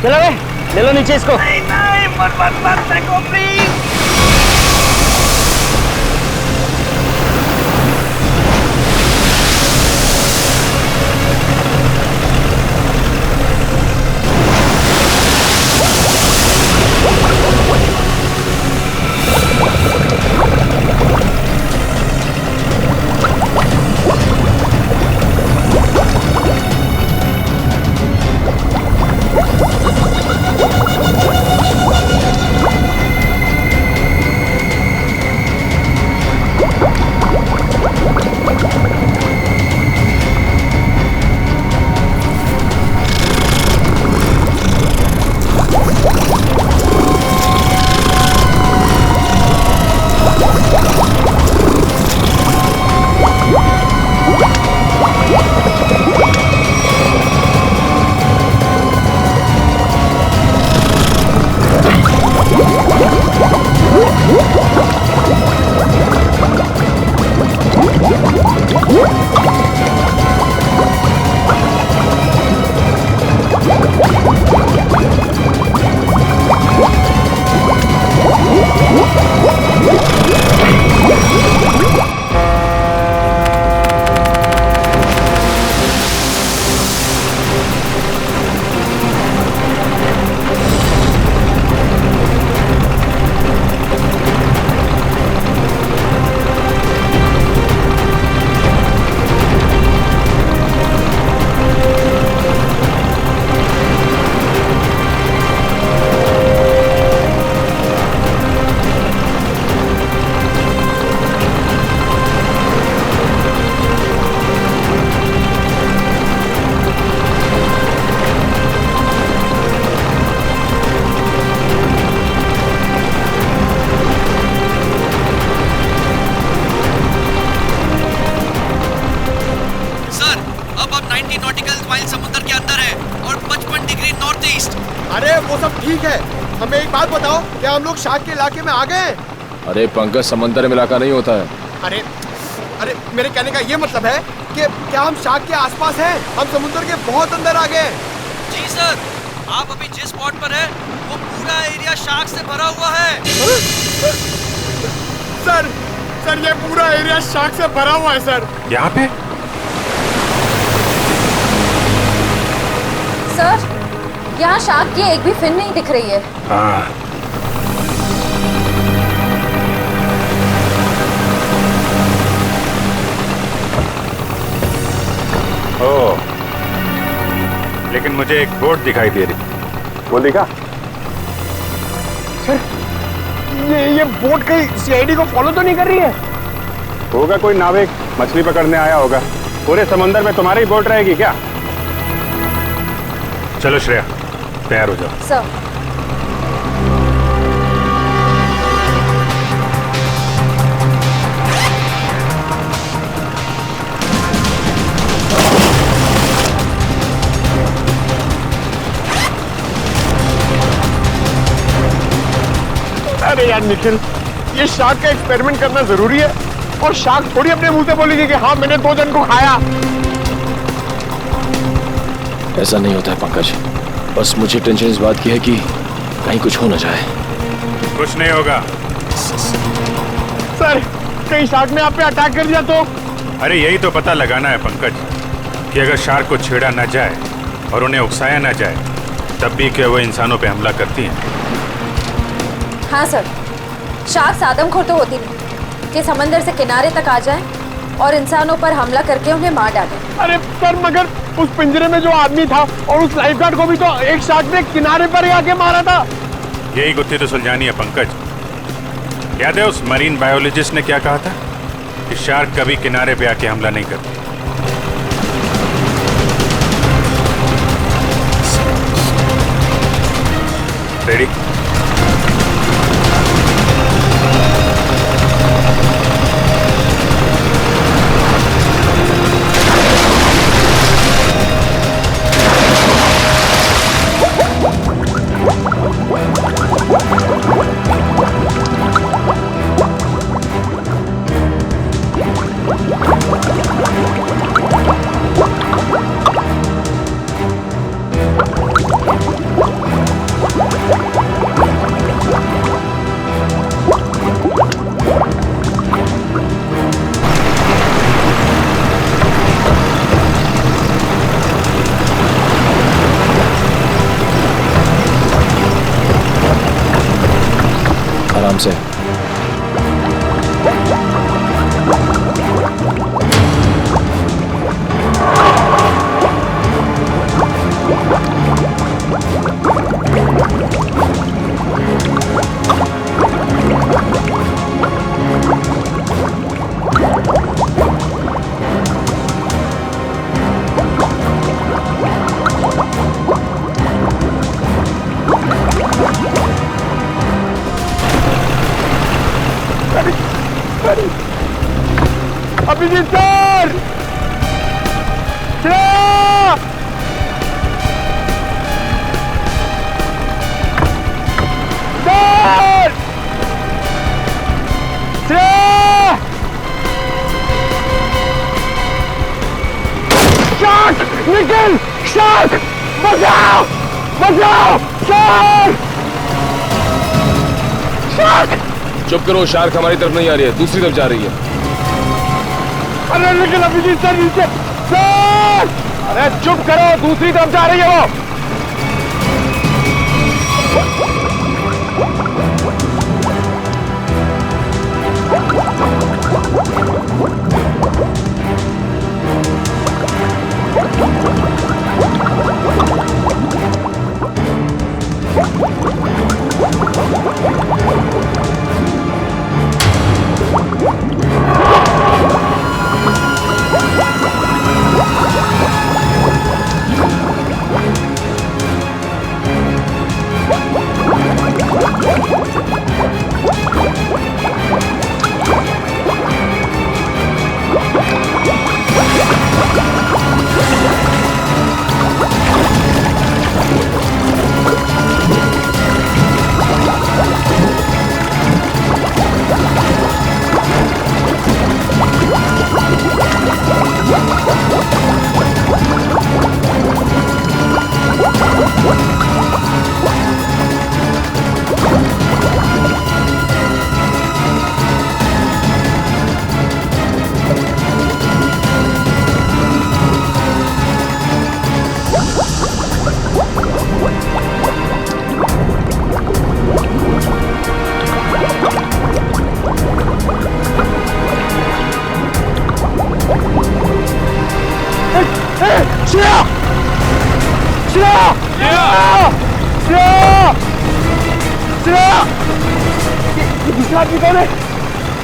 चलो बे, ले लो नीचे इसको। नहीं नहीं, मत फेंको प्लीज। हमें एक बात बताओ, क्या हम लोग शार्क के इलाके में आ गए? अरे पंकज, समंदर में इलाका नहीं होता है। अरे अरे मेरे कहने का ये मतलब है कि क्या हम शार्क के आसपास हैं? हम समुद्र के बहुत अंदर आ गए। जी सर, आप अभी जिस स्पॉट पर हैं, वो पूरा एरिया शार्क से भरा हुआ है। सर ये पूरा एरिया शार्क से भरा हुआ है सर। यहाँ पे? सर, यहाँ शार्क की एक भी फिन नहीं दिख रही है। हाँ। ओह, लेकिन मुझे एक बोट दिखाई दे रही। वो दिखा? सर, ये बोट कहीं सीआईडी को फॉलो तो नहीं कर रही है? होगा कोई नाविक मछली पकड़ने आया होगा। पूरे समंदर में तुम्हारी बोट रहेगी क्या? चलो श्रेया, तैयार हो जाओ। सर। अरे यार निखिल, ये शार्क का एक्सपेरिमेंट करना जरूरी है, और शार्क थोड़ी अपने मुंह से बोलेगी कि हाँ मैंने 2 जन को खाया। ऐसा नहीं होता है पंकज, बस मुझे टेंशन इस बात की है कि कहीं कुछ हो ना जाए। कुछ नहीं होगा। सर, कहीं शार्क ने आप पे अटैक कर दिया तो? अरे यही तो पता लगाना है पंकज, कि अगर शार्क को छेड़ा ना जाए और उन्हें उकसाया ना जाए, तब भी क्या वो इंसानों पे हमला करती हैं? हाँ सर, शार्क आदमखोर तो होती नहीं कि समंदर से किनारे तक आ जाएं और इंसानों पर हमला करके उन्हें मार डालें। अरे सर, मगर उस पिंजरे में जो आदमी था और उस लाइफगार्ड को भी तो एक शार्क ने किनारे पर ही आके मारा था। यही गुत्थी तो सुलझानी है पंकज। याद है उस मरीन बायोलॉजिस्ट ने क्या कहा था, कि शार्क कभी किनारे पे आके हमला नहीं करती। रेडी? से। Abhijeet sir! Shreya! Sir! Shreya! Shark! Nikhil! Shark! बचाओ! बचाओ! शार्क! शार्क! चुप करो, शार्क हमारी तरफ नहीं आ रही है, दूसरी तरफ जा रही है। अरे निखिल, अभिजीत सर नीचे! सर! अरे चुप करो, दूसरी तरफ जा रही है वो।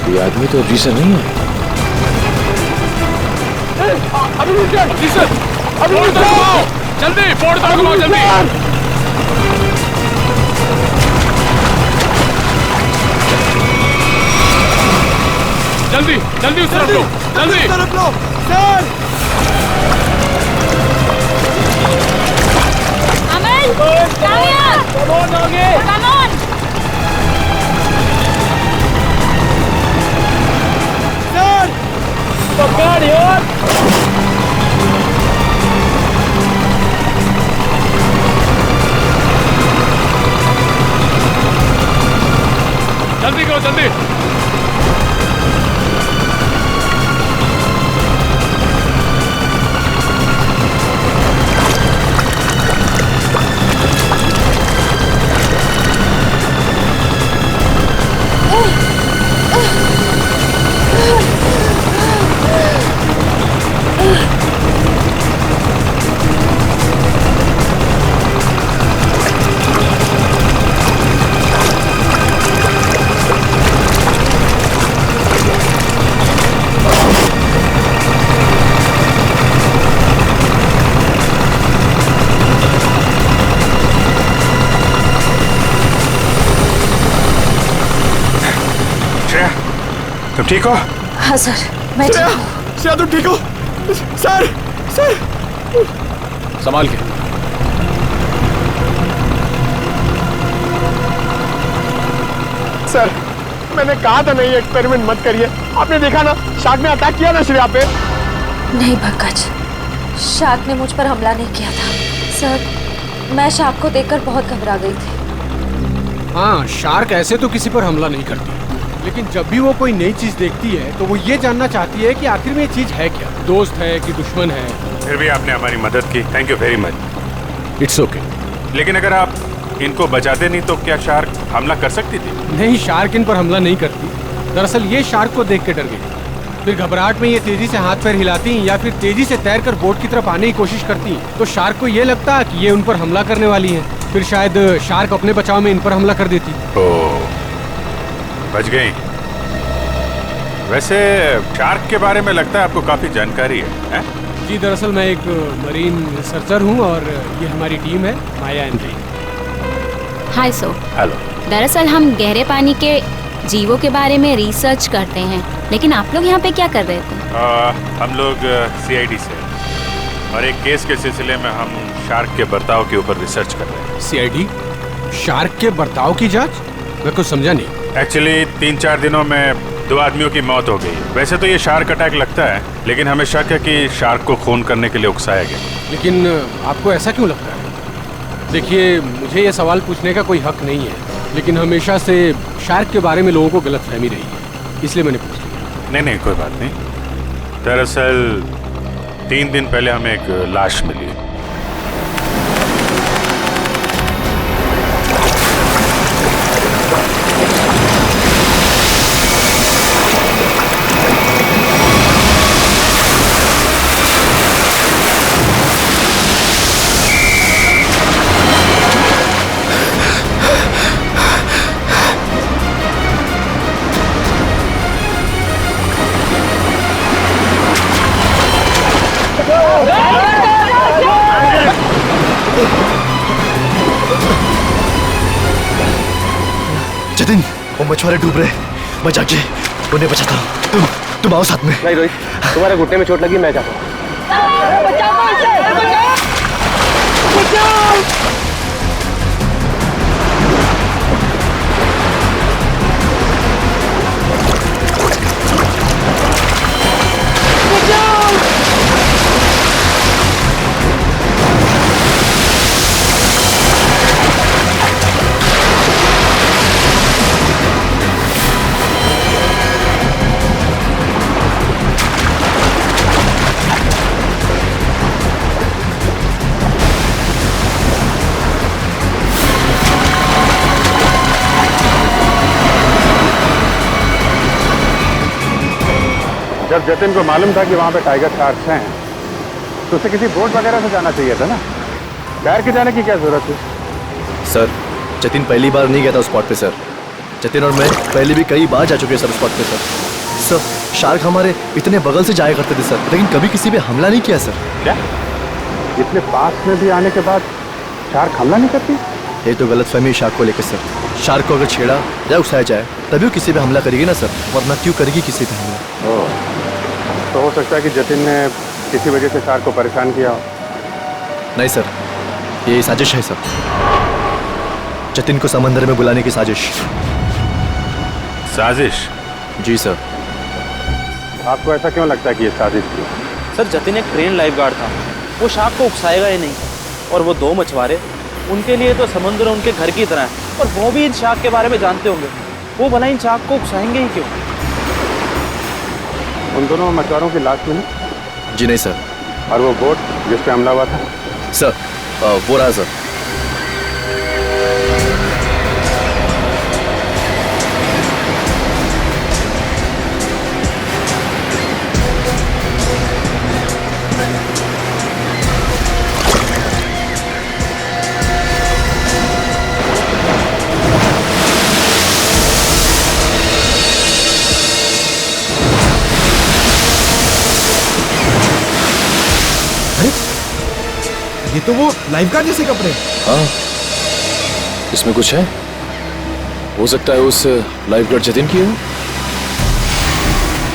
ये आदमी तो अभी से नहीं है। जल्दी फोड़ दो, जल्दी जल्दी जल्दी उस तरफ लो, जल्दी तरफ लो sir. Aman, Kavya, come on. Sir पकड़ यार। जल्दी करो, जल्दी तुम ठीक हो? हाँ सर, मैं ठीक हूँ। श्रेया तुम ठीक हो? सर! सर! संभाल के। सर, मैंने कहा था नहीं एक्सपेरिमेंट मत करिए। आपने देखा ना, शार्क ने अटैक किया ना श्रेया पे। नहीं पंकज, शार्क ने मुझ पर हमला नहीं किया था। सर, मैं शार्क को देखकर बहुत घबरा गई थी। हाँ, शार्क ऐसे तो किसी पर हमला नहीं करती, लेकिन जब भी वो कोई नई चीज देखती है तो वो ये जानना चाहती है कि आखिर में ये चीज है क्या, दोस्त है कि दुश्मन है। फिर भी आपने हमारी मदद की, thank you very much. It's okay. लेकिन अगर आप इनको बचाते नहीं तो क्या शार्क हमला कर सकती थी? नहीं, शार्क इन पर हमला नहीं करती। दरअसल ये शार्क को देख के डर गई। फिर घबराहट में ये तेजी से हाथ पैर हिलाती या फिर तेजी से तैरकर बोट की तरफ आने की कोशिश करती, तो शार्क को ये लगता कि ये उन पर हमला करने वाली है। फिर शायद शार्क अपने बचाव में इन पर हमला कर देती। ओह, बच गई। वैसे शार्क के बारे में लगता है आपको काफी जानकारी है? जी, दरअसल मैं एक मरीन रिसर्चर हूँ और ये हमारी टीम है, माया and re. Hi so. Hello. दरअसल हम गहरे पानी के जीवों के बारे में रिसर्च करते हैं, लेकिन आप लोग यहाँ पे क्या कर रहे थे? हम लोग CID से और एक केस के सिलसिले में हम शार्क के बर्ताव के ऊपर रिसर्च कर रहे हैं। CID? शार्क के बर्ताव की जांच? मैं कुछ समझा नहीं। एक्चुअली 3-4 दिनों में 2 आदमियों की मौत हो गई। वैसे तो ये शार्क अटैक लगता है, लेकिन हमें शक है कि शार्क को खून करने के लिए उकसाया गया। लेकिन आपको ऐसा क्यों लगता है? देखिए, मुझे ये सवाल पूछने का कोई हक नहीं है, लेकिन हमेशा से शार्क के बारे में लोगों को गलतफहमी रही है, इसलिए मैंने पूछ लिया। नहीं, कोई बात नहीं। दरअसल 3 दिन पहले हमें एक लाश मिली। जतिन, वो मछुआरे डूब रहे, मैं जाके उन्हें बचाता हूँ। तुम आओ साथ में। नहीं रोहित, तुम्हारे घुटने में चोट लगी, मैं जाता हूँ। जब जतिन को मालूम था कि वहाँ पे टाइगर शार्क्स हैं, तो उसे किसी बोट वगैरह से जाना चाहिए था ना। तैर के जाने की क्या जरूरत है? सर, जतिन पहली बार नहीं गया था उस स्पॉट पे सर। जतिन और मैं पहले भी कई बार जा चुके हैं सर उस स्पॉट पे सर। सर, शार्क हमारे इतने बगल से जाया करते थे सर, लेकिन कभी किसी पे हमला नहीं किया सर। क्या? इतने पास में भी आने के बाद शार्क हमला नहीं करती? ये तो गलतफहमी शार्क को लेकर सर। शार्क को अगर छेड़ा या उकसाया जाए तभी वो किसी पे हमला करेगी ना सर, वरना क्यों करेगी किसी पे हमला? ओह, तो हो सकता है कि जतिन ने किसी वजह से शार्क को परेशान किया हो। नहीं सर, ये साजिश है सर। जतिन को समंदर में बुलाने की साजिश। साजिश? जी सर। आपको ऐसा क्यों लगता है कि ये साजिश थी? सर, जतिन एक ट्रेन लाइफ गार्ड था, वो शार्क को उकसाएगा ही नहीं। और वो 2 मछुआरे, उनके लिए तो समुद्र उनके घर की तरह है, और वो भी इन शार्क के बारे में जानते होंगे। वो भला इन शार्क को उकसाएंगे ही क्यों? उन दोनों मछुआरों की लाश मिली? जी नहीं सर। और वो बोट जिस पे हमला हुआ था? सर, वो रहा सर। ये तो वो लाइफगार्ड जैसे कपड़े। हाँ, इसमें कुछ है। हो सकता है उस लाइफगार्ड जतिन की हो।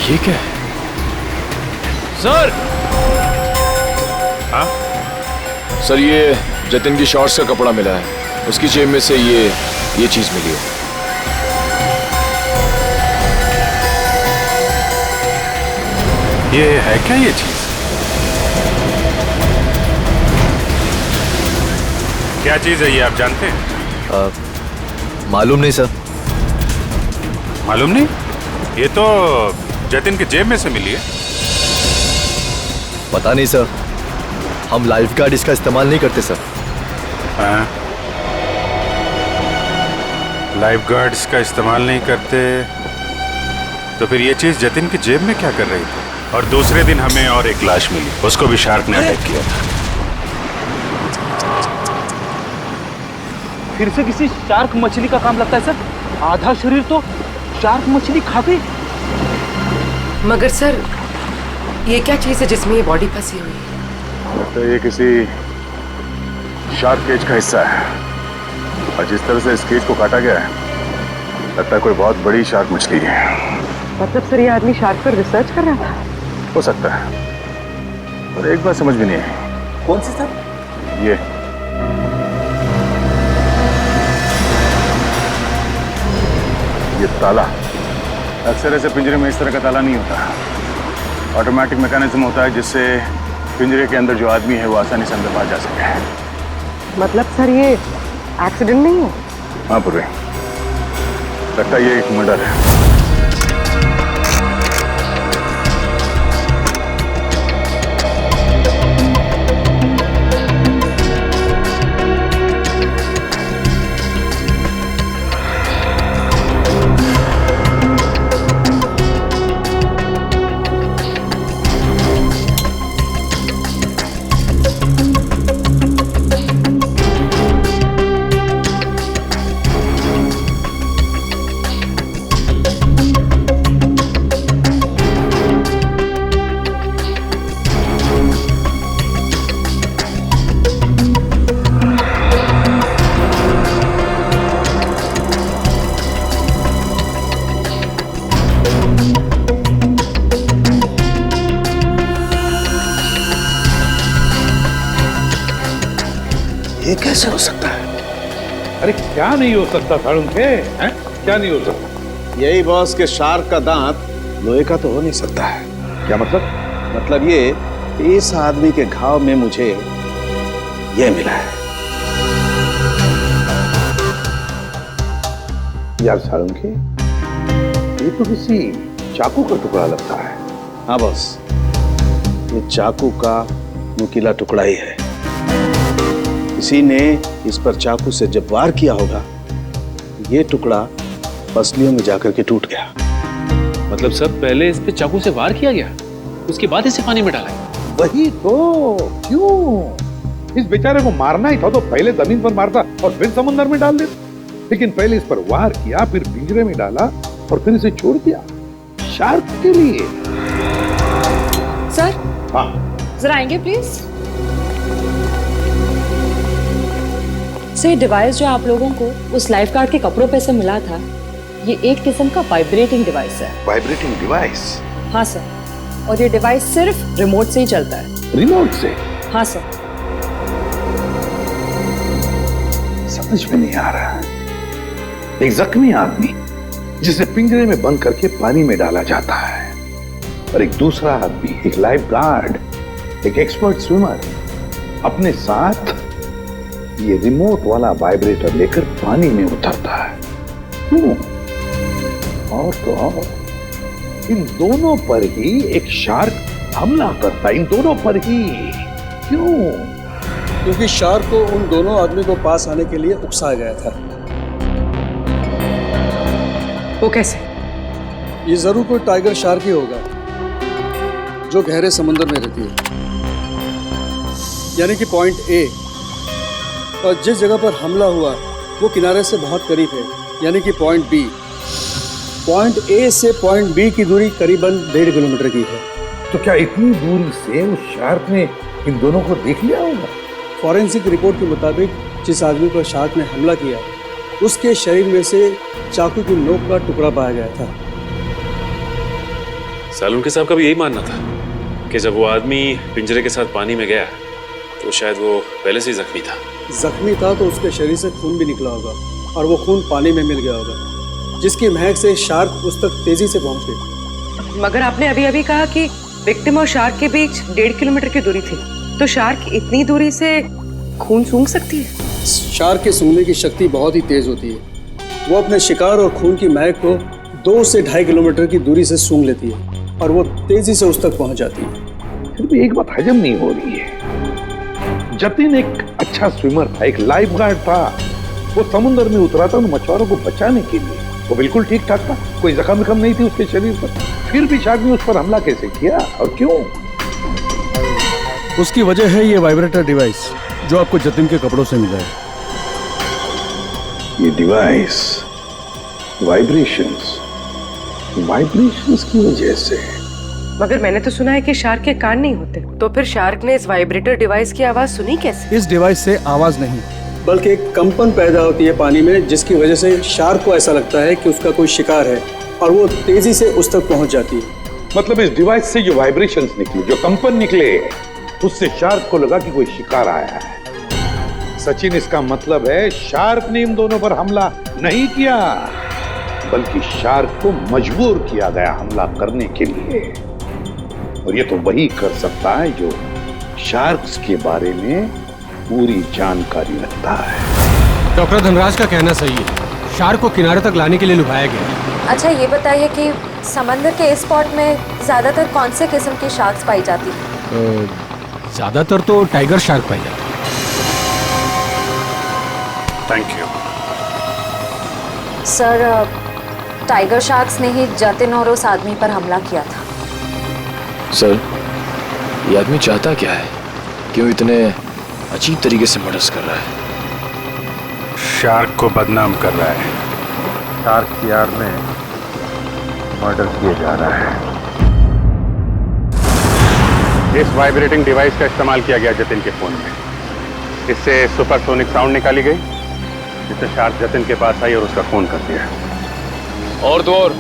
ये क्या है? सर। हाँ? सर, ये जतिन की शॉर्ट्स का कपड़ा मिला है, उसकी जेब में से ये चीज मिली है। ये है क्या ये चीज? क्या चीज है ये, आप जानते हैं? मालूम नहीं सर। मालूम नहीं? ये तो जतिन के जेब में से मिली है। पता नहीं सर, हम लाइफगार्ड इसका इस्तेमाल नहीं करते सर। हाँ। लाइफ गार्ड्स का इस्तेमाल नहीं करते तो फिर ये चीज जतिन की जेब में क्या कर रही थी? और दूसरे दिन हमें और एक लाश मिली, उसको भी शार्क ने अटैक किया था। फिर से किसी शार्क मछली का काम लगता है सर। आधा शरीर तो शार्क मछली खा गई। मगर सर, ये क्या चीज है जिसमें ये बॉडी फंसी हुई है? लगता है ये किसी शार्क केज का हिस्सा है, और जिस तरह से इस केज को काटा गया है लगता है कोई बहुत बड़ी शार्क मछली है। मतलब सर, ये आदमी शार्क पर रिसर्च कर रहा था? हो सकता है, पर एक बात समझ में नहीं आई। कौन सी सर? ये ताला। अक्सर ऐसे पिंजरे में इस तरह का ताला नहीं होता। ऑटोमेटिक मैकेनिज्म होता है जिससे पिंजरे के अंदर जो आदमी है वो आसानी से अंदर बाहर जा सके। मतलब सर, ये एक्सीडेंट नहीं है? हाँ पूर्वी, लगता है ये एक मर्डर है। ये कैसे हो सकता है? अरे क्या नहीं हो सकता साळुंखे, हैं? क्या नहीं हो सकता? यही बॉस के शार्क का दांत लोहे का तो हो नहीं सकता है। क्या मतलब? मतलब ये इस आदमी के घाव में मुझे ये मिला है। यार साळुंखे, ये तो किसी चाकू का टुकड़ा लगता है। हाँ बॉस, ये चाकू का नुकीला टुकड़ा ही है। किसी ने इस पर चाकू से जब वार किया होगा, ये टुकड़ा पसलियों में जाकर के टूट गया। मतलब सर, पहले इस पे चाकू से वार किया गया, उसके बाद इसे पानी में डाला गया। वही तो, क्यों? इस बेचारे को मारना ही था तो पहले जमीन पर मारता और फिर समुद्र में डाल देता। लेकिन पहले इस पर वार किया, फिर पिंजरे में डाला और फिर इसे छोड़ दिया शार्क के लिए। सर, हाँ जरा आएंगे प्लीज। सर, डिवाइस जो आप लोगों को उस लाइफ गार्ड के कपड़ों पे से मिला था, ये एक किस्म का वाइब्रेटिंग डिवाइस है। Vibrating device? हाँ सर, और ये डिवाइस सिर्फ रिमोट से ही चलता है। रिमोट से? हाँ सर। समझ में नहीं आ रहा। एक जख्मी आदमी जिसे पिंजरे में बंद करके पानी में डाला जाता है, और एक दूसरा आदमी, एक लाइफ गार्ड, एक एक्सपर्ट स्विमर, अपने साथ ये रिमोट वाला वाइब्रेटर लेकर पानी में उतरता है। क्यों? और तो और, इन दोनों पर ही एक शार्क हमला करता है, इन दोनों पर ही। क्यों? क्योंकि शार्क को उन दोनों आदमी को पास आने के लिए उकसाया गया था। वो कैसे? ये जरूर कोई टाइगर शार्क ही होगा जो गहरे समुद्र में रहती है, यानी कि पॉइंट ए। और जिस जगह पर हमला हुआ वो किनारे से बहुत करीब है, यानी कि पॉइंट बी। पॉइंट ए से पॉइंट बी की दूरी करीबन 1.5 किलोमीटर की है। तो क्या इतनी दूरी से उस शार्क ने इन दोनों को देख लिया होगा? फॉरेंसिक रिपोर्ट के मुताबिक जिस आदमी पर शार्क ने हमला किया, उसके शरीर में से चाकू की नोक का टुकड़ा पाया गया था। सालुंखे साहब का भी यही मानना था कि जब वो आदमी पिंजरे के साथ पानी में गया तो शायद वो पहले से ही जख्मी था। जख्मी था तो उसके शरीर से खून भी निकला होगा, और वो खून पानी में मिल गया होगा, जिसकी महक से शार्क उस तक तेजी से पहुंच गई। मगर आपने अभी अभी कहा कि विक्टिम और शार्क के बीच 1.5 किलोमीटर की दूरी थी, तो शार्क इतनी दूरी से खून सूंघ सकती है? शार्क के सूंघने की शक्ति बहुत ही तेज होती है। वो अपने शिकार और खून की महक को 2 से 2.5 किलोमीटर की दूरी से सूंघ लेती है, और वो तेजी से उस तक पहुंच जाती है। फिर भी एक बात हजम नहीं हो रही है। जतिन एक अच्छा स्विमर था, एक लाइफ गार्ड था, वो समुद्र में उतरा था उन मछुआरों को बचाने के लिए। वो बिल्कुल ठीक ठाक था, कोई जख्म नहीं थी उसके शरीर पर। फिर भी शार्क ने उस पर हमला कैसे किया और क्यों? उसकी वजह है ये वाइब्रेटर डिवाइस जो आपको जतिन के कपड़ों से मिला है। ये डिवाइस वाइब्रेशंस की वजह से। मगर मैंने तो सुना है कि शार्क के कान नहीं होते, तो फिर शार्क ने इस वाइब्रेटर डिवाइस की आवाज सुनी कैसे? इस डिवाइस से आवाज नहीं बल्कि एक कंपन पैदा होती है पानी में, जिसकी वजह से शार्क को ऐसा लगता है कि उसका कोई शिकार है और वो तेजी से उस तक पहुंच जाती है। मतलब इस डिवाइस से जो वाइब्रेशंस निकले, जो कंपन निकले, उससे शार्क को लगा कि कोई शिकार आया है। सचिन, इसका मतलब है शार्क ने इन दोनों पर हमला नहीं किया, बल्कि शार्क को मजबूर किया गया हमला करने के लिए। और ये तो वही कर सकता है जो शार्क्स के बारे में पूरी जानकारी रखता है। डॉक्टर धनराज का कहना सही है, शार्क को किनारे तक लाने के लिए लुभाया गया। अच्छा ये बताइए कि समंदर के इस स्पॉट में ज्यादातर कौन से किस्म की शार्क्स पाई जाती है? ज्यादातर तो टाइगर शार्क पाई जाती है। Thank you sir, tiger sharks ने ही जतिन और उस आदमी पर हमला किया था। सर, ये आदमी चाहता क्या है? क्यों इतने अजीब तरीके से मर्डर्स कर रहा है? शार्क को बदनाम कर रहा है। शार्क की आड़ में मर्डर किया जा रहा है। इस वाइब्रेटिंग डिवाइस का इस्तेमाल किया गया जतिन के फोन में। इससे सुपरसोनिक साउंड निकाली गई, जिससे शार्क जतिन के पास आई और उसका फोन कर दिया। और तो और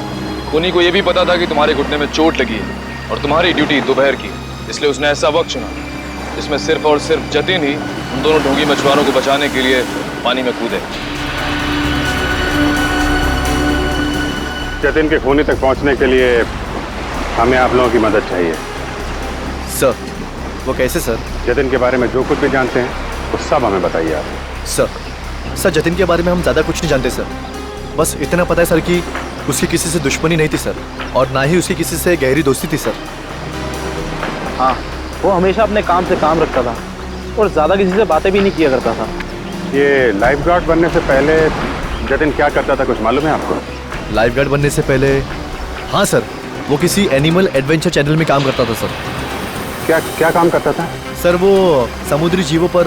खूनी को यह भी पता था कि तुम्हारे घुटने में चोट लगी है और तुम्हारी ड्यूटी दोपहर की, इसलिए उसने ऐसा वक्त चुना जिसमें सिर्फ और सिर्फ जतिन ही उन दोनों ढोंगी मछुआरों को बचाने के लिए पानी में कूदे। जतिन के खूनी तक पहुंचने के लिए हमें आप लोगों की मदद चाहिए। सर, वो कैसे सर? जतिन के बारे में जो कुछ भी जानते हैं वो सब हमें बताइए आप। सर, जतिन के बारे में हम ज़्यादा कुछ नहीं जानते सर। बस इतना पता है सर कि उसकी किसी से दुश्मनी नहीं थी सर, और ना ही उसकी किसी से गहरी दोस्ती थी सर। हाँ, वो हमेशा अपने काम से काम रखता था और ज़्यादा किसी से बातें भी नहीं किया करता था। ये लाइफ गार्ड बनने से पहले जतिन क्या करता था, कुछ मालूम है आपको? लाइफ गार्ड बनने से पहले? हाँ सर, वो किसी एनिमल एडवेंचर चैनल में काम करता था सर। क्या काम करता था? सर, वो समुद्री जीवों पर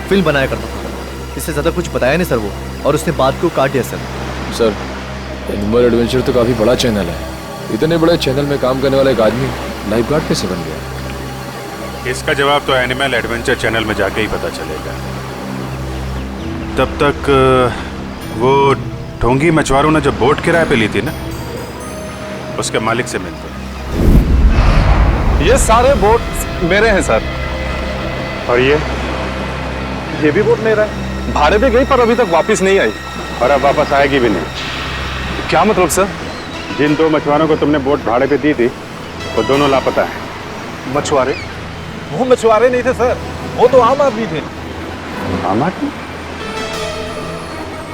फिल्म बनाया करता था। इससे ज़्यादा कुछ बताया नहीं सर वो, और उसने बात को काट दिया सर। सर, एनिमल एडवेंचर तो काफ़ी बड़ा चैनल है। इतने बड़े चैनल में काम करने वाला एक आदमी लाइफ गार्ड कैसे बन गया? इसका जवाब तो एनिमल एडवेंचर चैनल में जाके ही पता चलेगा। तब तक वो ढोंगी मछुआरों ने जो बोट किराए पे ली थी ना, उसके मालिक से मिलते। ये सारे बोट मेरे हैं सर। और ये भी बोट मेरा है। भाड़े पे गई पर अभी तक वापस नहीं आई, और अब वापस आएगी भी नहीं। क्या मतलब सर? जिन दो मछुआरों को तुमने बोट भाड़े पे दी थी वो दोनों लापता है। मछुआरे? वो मछुआरे नहीं थे सर, वो तो आम आदमी थे। आम आदमी?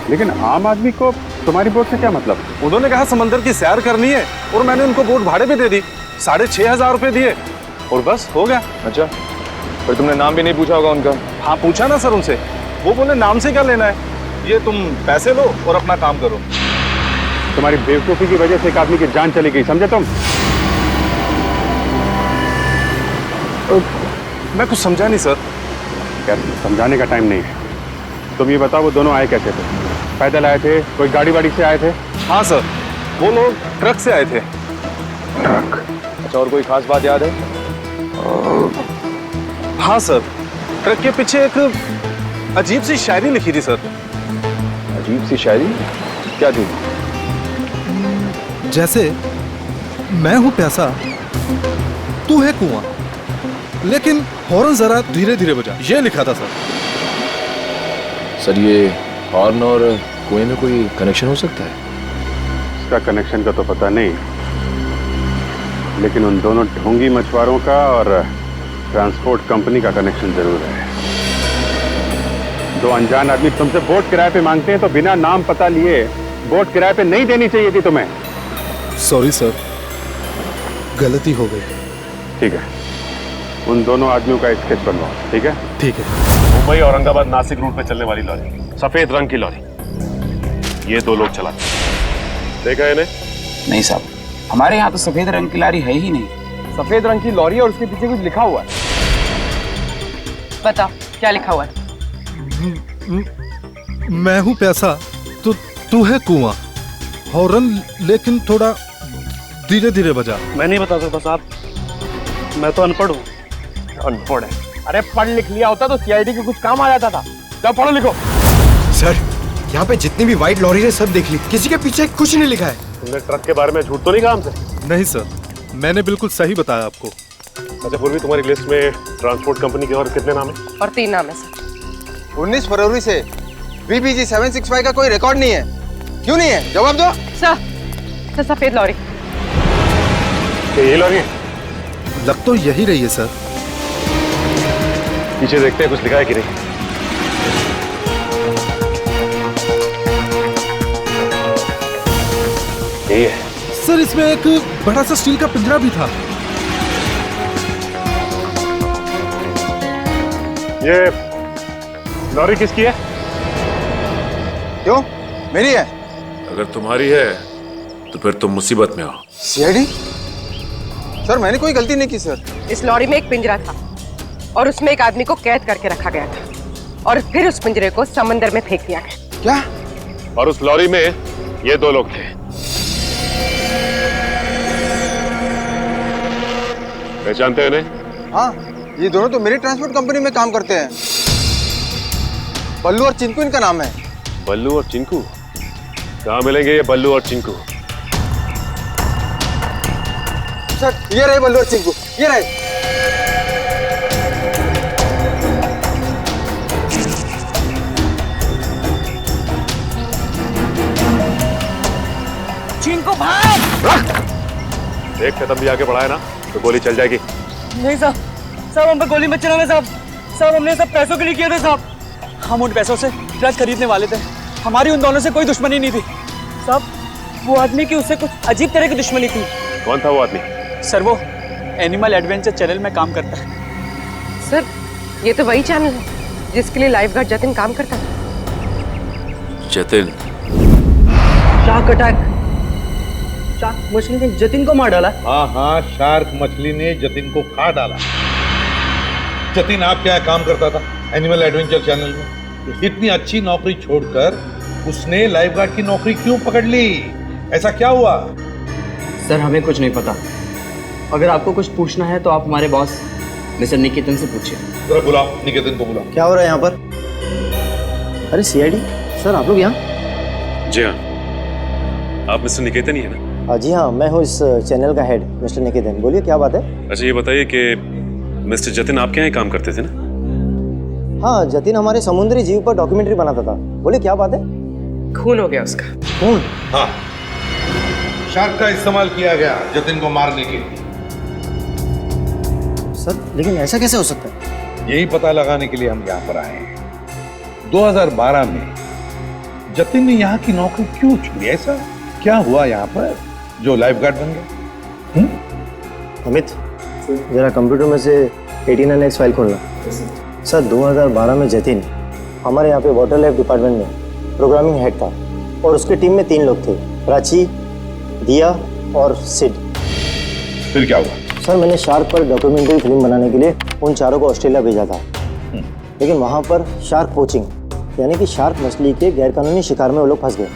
लेकिन आम आदमी को तुम्हारी बोट से क्या मतलब? उन्होंने कहा समंदर की सैर करनी है और मैंने उनको बोट भाड़े पे दे दी। 6,500 रुपए दिए और बस हो गया। अच्छा, फिर तुमने नाम भी नहीं पूछा होगा उनका? हाँ, पूछा ना सर उनसे। वो बोले नाम से क्या लेना है, ये तुम पैसे लो और अपना काम करो। तुम्हारी बेवकूफी की वजह से एक आदमी की जान चली गई, समझे तुम? मैं कुछ समझा नहीं सर। यार, समझाने का टाइम नहीं है। तुम ये बताओ वो दोनों आए कैसे थे? पैदल आए थे, कोई गाड़ी वाड़ी से आए थे? हाँ सर, वो लोग ट्रक से आए थे। ट्रक? अच्छा, और कोई खास बात याद है? हाँ सर, ट्रक के पीछे एक अजीब सी शायरी लिखी थी सर। अजीब सी शायरी? क्या थी? जैसे मैं हूं प्यासा, तू है कुआं, लेकिन हॉर्न जरा धीरे धीरे बजा, ये लिखा था सर। सर, ये हॉर्न और कुएं में कोई कनेक्शन हो सकता है? इसका कनेक्शन का तो पता नहीं, लेकिन उन दोनों ढोंगी मछुआरों का और ट्रांसपोर्ट कंपनी का कनेक्शन जरूर है। दो अनजान आदमी तुमसे बोट किराए पे मांगते हैं तो बिना नाम पता लिए बोट किराए पे नहीं देनी चाहिए थी तुम्हें। सॉरी सर, गलती हो गई। ठीक है, उन दोनों आदमियों का स्केच बनवाओ। ठीक है? ठीक है। मुंबई औरंगाबाद नासिक रूट पे चलने वाली लॉरी, सफेद रंग की लॉरी। ये 2 लोग चलाते हैं। देखा है इन्हें? नहीं साहब, हमारे यहाँ तो सफेद रंग की लॉरी है ही नहीं। सफेद रंग की लॉरी और उसके पीछे कुछ लिखा हुआ है। बता क्या लिखा हुआ है? मैं हूँ प्यासा, तू है कुआं। हॉर्न लेकिन थोड़ा धीरे धीरे बजा। मैं नहीं बता सकता साहब, मैं तो अनपढ़ हूँ। अनपढ़ है? अरे पढ़ लिख लिया होता तो सीआईडी के कुछ काम आ जाता था। जाओ पढ़ो लिखो। सर, यहाँ पे जितनी भी व्हाइट लॉरी है सब देख ली, किसी के पीछे कुछ नहीं लिखा है। तुमने ट्रक के बारे में झूठ तो नहीं कहा हमसे? नहीं सर, मैंने बिल्कुल सही बताया आपको। अच्छा पूर्वी, तुम्हारी लिस्ट में ट्रांसपोर्ट कंपनी के और कितने नाम है? और 3 नाम है सर। 19 फरवरी से VBG 765 का कोई रिकॉर्ड नहीं है। क्यों नहीं है? जवाब दो। सर सफेद लॉरी। ये लॉरी है? लग तो यही रही है सर। पीछे देखते हैं कुछ लिखा है कि नहीं। यही है सर, इसमें एक बड़ा सा स्टील का पिंजरा भी था। ये लॉरी किसकी है? क्यों? मेरी है। अगर तुम्हारी है तो फिर तुम मुसीबत में हो। सीआईडी? सर मैंने कोई गलती नहीं की सर। इस लॉरी में एक पिंजरा था और उसमें एक आदमी को कैद करके रखा गया था और फिर उस पिंजरे को समंदर में फेंक दिया गया। क्या? और उस लॉरी में ये 2 लोग थे। पहचानते हैं इन्हें? हाँ, ये दोनों तो मेरी ट्रांसपोर्ट कंपनी में काम करते हैं। बल्लू और चिंकू इनका नाम है। बल्लू और चिंकू? कहाँ मिलेंगे ये बल्लू और चिंकू? सर ये रहे बल्लू और चिंकू, ये रहे। चिंकू भाग! एक कदम भी आगे बढ़ाए ना तो गोली चल जाएगी। नहीं साहब, साहब हम पे गोली मत चलाना साहब। साहब हमने सब पैसों के लिए किया था साहब। हम उन पैसों से ट्रक खरीदने वाले थे। हमारी उन दोनों से कोई दुश्मनी नहीं थी साहब। वो आदमी की उससे कुछ अजीब तरह की दुश्मनी थी। कौन था वो आदमी? सर वो एनिमल एडवेंचर चैनल में काम करता है। सर ये तो वही चैनल है जिसके लिए लाइफ गार्ड जतिन काम करता है। जतिन? Shark attack. शार्क मछली ने जतिन को मार डाला। हाँ, शार्क मछली ने जतिन को खा डाला। जतिन आप क्या काम करता था एनिमल एडवेंचर चैनल में? इतनी अच्छी नौकरी छोड़कर उसने लाइफ गार्ड की नौकरी क्यों पकड़ ली? ऐसा क्या हुआ? सर हमें कुछ नहीं पता। अगर आपको कुछ पूछना है तो आप हमारे बॉस मिस्टर निकेतन से पूछिए। जरा बुलाओ, निकेतन को बुलाओ। क्या हो रहा है यहाँ पर? अरे सीआईडी सर, आप लोग यहाँ? जी हाँ, आप मिस्टर निकेतन ही है ना? जी हाँ, मैं हूँ इस चैनल का हेड मिस्टर निकेतन। बोलिए क्या बात है? अच्छा ये बताइए कि मिस्टर जतिन आपके यहाँ काम करते थे ना? हाँ, जतिन हमारे समुद्री जीव पर डॉक्यूमेंट्री बनाता था। बोलिए क्या बात है? खून हो गया उसका। खून? हाँ, शार्क का इस्तेमाल किया गया जतिन को मारने के लिए। सर लेकिन ऐसा कैसे हो सकता है? यही पता लगाने के लिए हम यहाँ पर आए हैं। 2012 में जतिन ने यहाँ की नौकरी क्यों छोड़ी? ऐसा क्या हुआ यहाँ पर जो लाइफ गार्ड बन गया? अमित जरा कंप्यूटर में से 89X फाइल खोलना। सर 2012 में जतिन हमारे यहाँ पे वाटर लाइफ डिपार्टमेंट में प्रोग्रामिंग हेड था और उसके टीम में 3 लोग थे, प्राची, दिया और सिड। फिर क्या हुआ? सर मैंने शार्क पर डॉक्यूमेंट्री फिल्म बनाने के लिए उन चारों को ऑस्ट्रेलिया भेजा था, लेकिन वहाँ पर शार्क पोचिंग यानी कि शार्क मछली के गैरकानूनी शिकार में वो लोग फंस गए।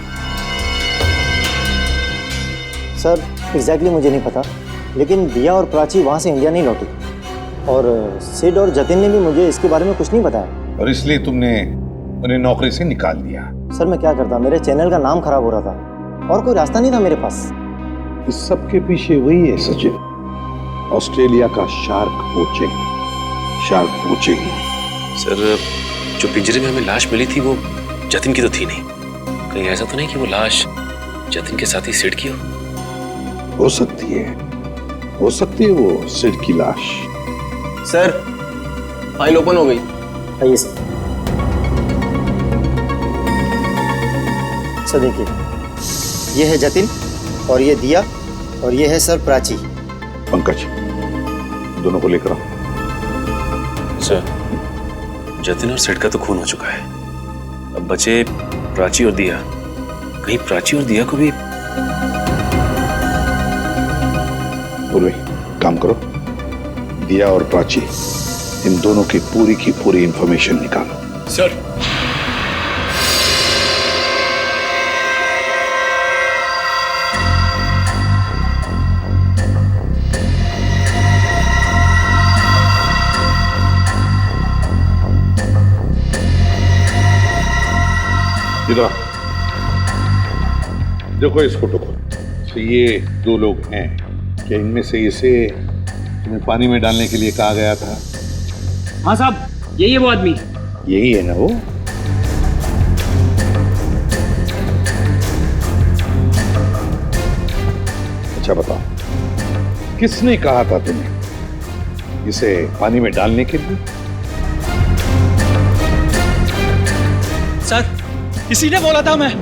सर एग्जैक्टली मुझे नहीं पता, लेकिन दिया और प्राची वहाँ से इंडिया नहीं लौटी और सिड और जतिन ने भी मुझे इसके बारे में कुछ नहीं बताया। और इसलिए तुमने उन्हें नौकरी से निकाल दिया? सर मैं क्या करता, मेरे चैनल का नाम खराब हो रहा था और कोई रास्ता नहीं था मेरे पास। इस सब के पीछे वही है सचिन, ऑस्ट्रेलिया का शार्क पोचिंग। सर जो पिंजरे में हमें लाश मिली थी वो जतिन की तो थी नहीं। कहीं ऐसा तो नहीं कि वो लाश जतिन के साथ ही सिड की हो सकती है वो सिड की लाश। सर फाइल ओपन हो गई। आइए सर। सर देखिए, ये है जतिन और ये दिया और ये है सर प्राची। पंकज दोनों को लेकर आओ। सर जतिन और सिड का तो खून हो चुका है, अब बचे प्राची और दिया। कहीं प्राची और दिया को भी। पूर्वी, काम करो, दिया और प्राची इन दोनों की पूरी इंफॉर्मेशन निकालो। सर। इधर देखो इस फोटो को। तो ये दो लोग हैं, क्या इनमें से इसे तुम्हें पानी में डालने के लिए कहा गया था? हाँ साहब, यही है वो आदमी। यही है ना वो? अच्छा बताओ, किसने कहा था तुम्हें इसे पानी में डालने के लिए? सर, इसी ने बोला था। मैं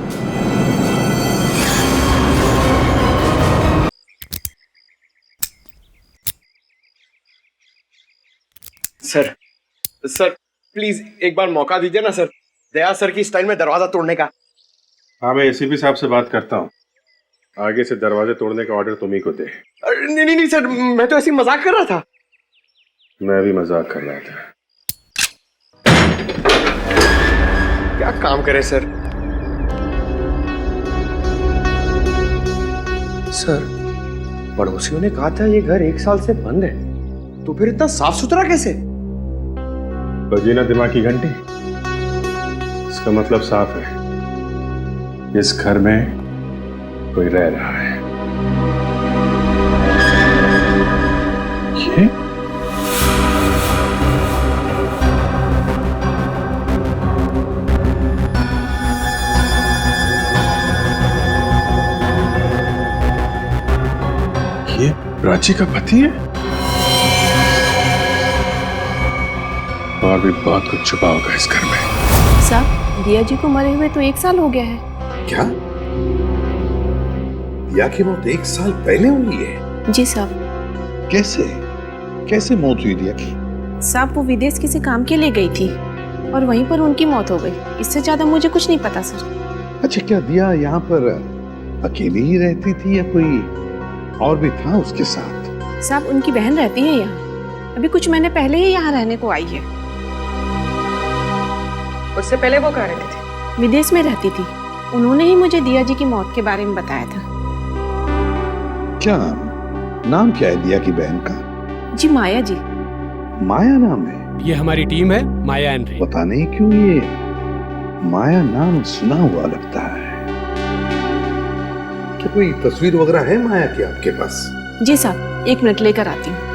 सर प्लीज एक बार मौका दीजिए ना सर, दया सर की स्टाइल में दरवाजा तोड़ने का। हाँ, मैं एसीपी साहब से बात करता हूँ, आगे से दरवाजे तोड़ने का ऑर्डर तुम्ही को दे। नहीं सर, मैं तो ऐसे ही मजाक कर रहा था। मैं भी मजाक कर रहा था। क्या काम करे सर? सर, पड़ोसियों ने कहा था ये घर 1 साल से बंद है, तो फिर इतना साफ सुथरा कैसे? बजी ना दिमाग की घंटी, इसका मतलब साफ है, इस घर में कोई रह रहा है। ये प्राची का पति है? और भी बहुत कुछ छुपा होगा इस घर में। साहब, दिया जी को मरे हुए तो 1 साल हो गया है। क्या? दिया की मौत 1 साल पहले हुई है? जी साहब। कैसे मौत हुई दिया की? साहब, वो विदेश किसी काम के लिए गई थी और वहीं पर उनकी मौत हो गई। इससे ज्यादा मुझे कुछ नहीं पता सर। अच्छा, क्या दिया यहाँ पर अकेली ही रहती थी या कोई और भी था उसके साथ? साहब, उनकी बहन रहती है यहाँ, अभी कुछ महीने पहले ही यहाँ रहने को आई है। उससे पहले वो कहाँ रहती थी? विदेश में रहती थी। उन्होंने ही मुझे दिया जी की मौत के बारे में बताया था। क्या नाम क्या है दिया की बहन का? जी, माया जी। माया नाम है? ये हमारी टीम है, माया एंड रे। पता नहीं क्यों ये माया नाम सुना हुआ लगता है। क्या कोई तस्वीर वगैरह है माया की आपके पास? जी साहब, 1 मिनट लेकर आती हूँ।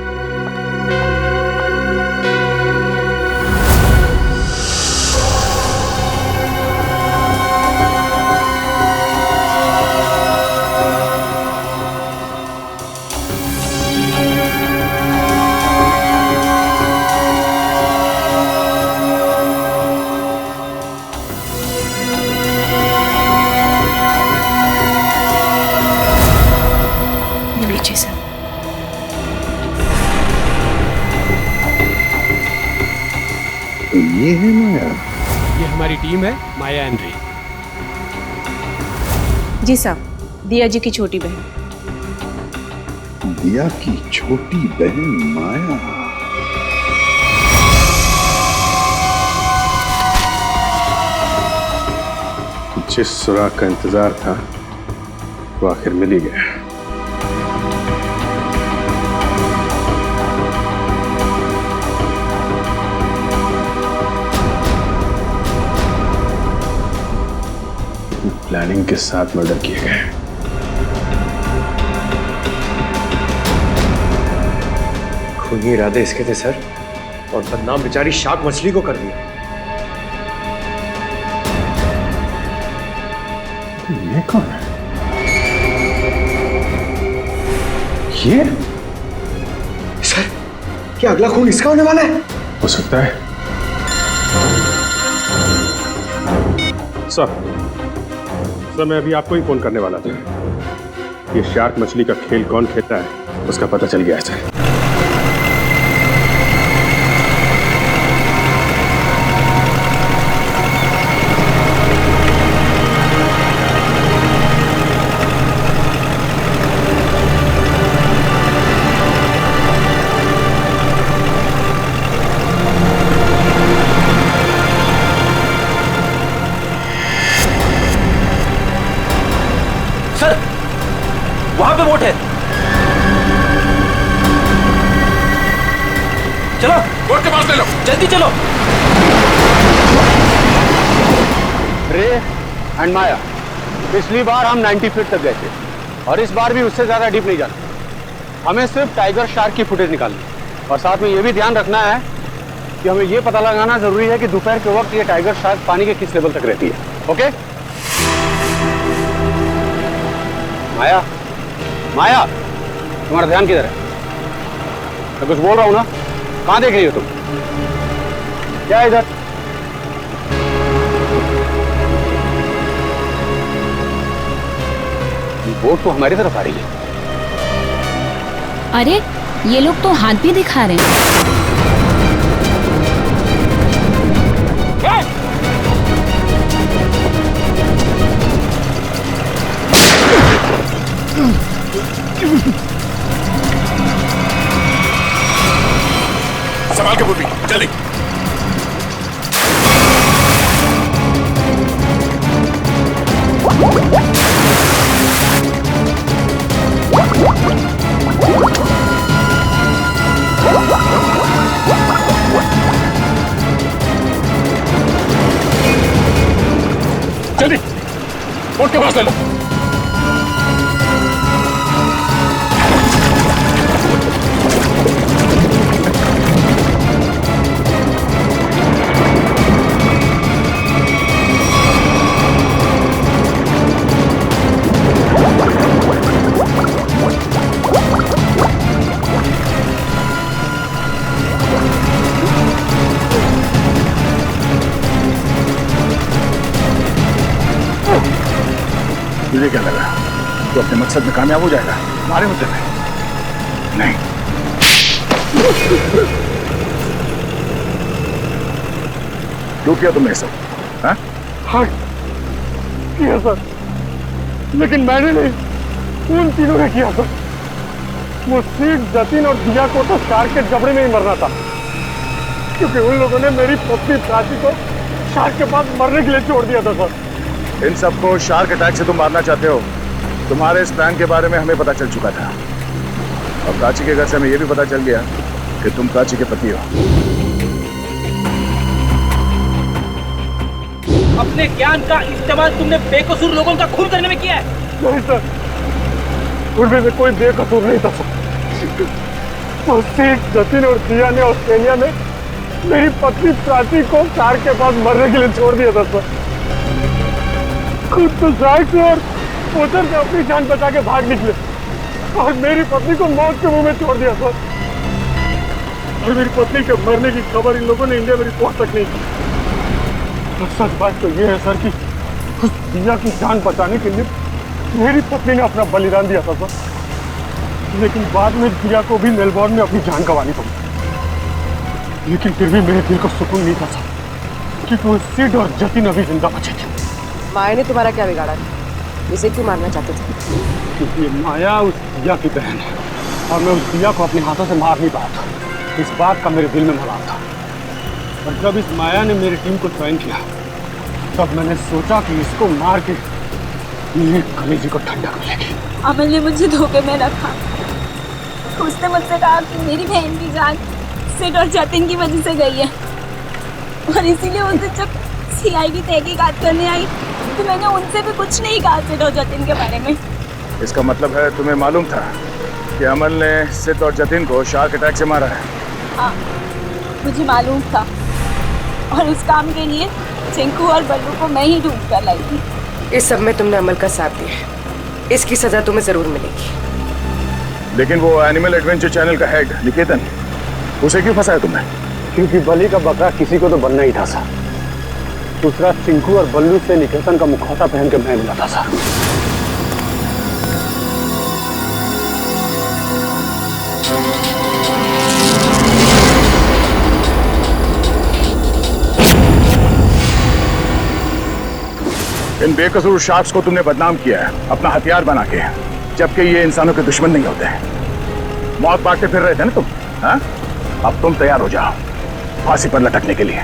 तो ये है माया? ये हमारी टीम है, माया एंड रे। जी साहब, दिया जी की छोटी बहन। दिया की छोटी बहन माया। जिस सुराग का इंतजार था वो आखिर मिल ही गया। प्लानिंग के साथ मर्डर किए गए। खूनी इरादे इसके थे सर, और बदनाम बेचारी शार्क मछली को कर दिया। ये कौन है? ये? सर, क्या अगला खून इसका होने वाला है? हो सकता है। सर, मैं अभी आपको ही फोन करने वाला था। ये शार्क मछली का खेल कौन खेलता है उसका पता चल गया है सर। पे बोट है। चलो बोट के पास ले लो, जल्दी चलो। रे एंड माया, पिछली बार हम 90 फीट तक गए थे और इस बार भी उससे ज्यादा डीप नहीं जाना। हमें सिर्फ टाइगर शार्क की फुटेज निकालनी और साथ में ये भी ध्यान रखना है कि हमें ये पता लगाना जरूरी है कि दोपहर के वक्त ये टाइगर शार्क पानी के किस लेवल तक रहती है। ओके माया, माया तुम्हारा ध्यान किधर है? मैं कुछ बोल रहा हूं ना, कहां देख रही हो तुम? क्या है इधर? बोट तो हमारी तरफ आ रही है। अरे ये लोग तो हाथ भी दिखा रहे हैं। संभाल के पूर्वी, जल्दी। जल्दी बोट के पास ले लो। तुझे क्या लगा तो अपने मकसद में कामयाब हो जाएगा? हमारे मुद्दे में नहीं। क्यों किया तुमने सब? हाँ? हाँ किया सर, लेकिन मैंने नहीं, उन तीनों ने किया सर। वो सीट, जतिन और दिया को तो शार्क के जबड़े में ही मरना था, क्योंकि उन लोगों ने मेरी पत्नी प्राची को शार्क के पास मरने के लिए छोड़ दिया था सर। इन सबको शार्क अटैक से तुम मारना चाहते हो। तुम्हारे इस प्लान के बारे में हमें पता चल चुका था और प्राची के घर से हमें यह भी पता चल गया कि तुम प्राची के पति हो। अपने ज्ञान का इस्तेमाल तुमने बेकसूर लोगों का खून करने में किया है। नहीं सर, उनमें से कोई बेकसूर नहीं था सर। तो सीट, जतिन और दिया ने ऑस्ट्रेलिया में मेरी पत्नी प्राची को शार्क के पास मरने के लिए छोड़ दिया था सर। खुद तो शार्क से और पोचर से अपनी जान बचा के भाग निकले और मेरी पत्नी को मौत के मुंह में छोड़ दिया सर। और मेरी पत्नी के मरने की खबर इन लोगों ने इंडिया में रिपोर्ट तक नहीं की। और सच बात तो ये है सर कि उस दिया की जान बचाने के लिए मेरी पत्नी ने अपना बलिदान दिया था सर, लेकिन बाद में दिया को भी मेलबोर्न में अपनी जान गंवानी पड़ी। लेकिन फिर भी मेरे दिल को सुकून नहीं था सर, क्योंकि वो सिड और जतिन अभी जिंदा बचे थे। माया ने तुम्हारा क्या बिगाड़ा? इसे क्यों मारना चाहते थे? क्योंकि माया उस दिया की बहन है और मैं उस दिया को अपने हाथों से मार नहीं पाया था। इस बात का मेरे दिल में मलाल था। और जब इस माया ने मेरी टीम को ज्वाइन किया तब मैंने सोचा कि इसको मार के मेरे कलेजे को ठंडा कर लेगी। अमल ने मुझे धोखे में रखा। उसने मुझसे कहा कि मेरी बहन की जान सिड और जतिन की वजह से गई है और इसीलिए उसे जब CID तहकीकात करने आई तो मैंने उनसे भी कुछ नहीं कहा सिड और जतिन के बारे में। इसका मतलब है तुम्हें मालूम था कि अमल ने सिड और जतिन को शार्क अटैक से मारा है? हाँ, मुझे मालूम था और उस काम के लिए चिंकू और बल्लू को मैं ही ढूंढ कर लाई थी। इस सब में तुमने अमल का साथ दिया है, इसकी सजा तुम्हें जरूर मिलेगी। लेकिन वो एनिमल एडवेंचर चैनल का हेड निकेतन, उसे क्यों फंसाया तुमने? क्योंकि बलि का बकरा किसी को तो बनना ही था सर। दूसरा चिंकू और बल्लू से निकेतन का मुखौटा पहन के मैं मिला था सर। इन बेकसूर शार्क्स को तुमने बदनाम किया है अपना हथियार बना के, जबकि ये इंसानों के दुश्मन नहीं होते हैं। मौत बांटते फिर रहे थे ना तुम, हाँ? अब तुम तैयार हो जाओ फांसी पर लटकने के लिए।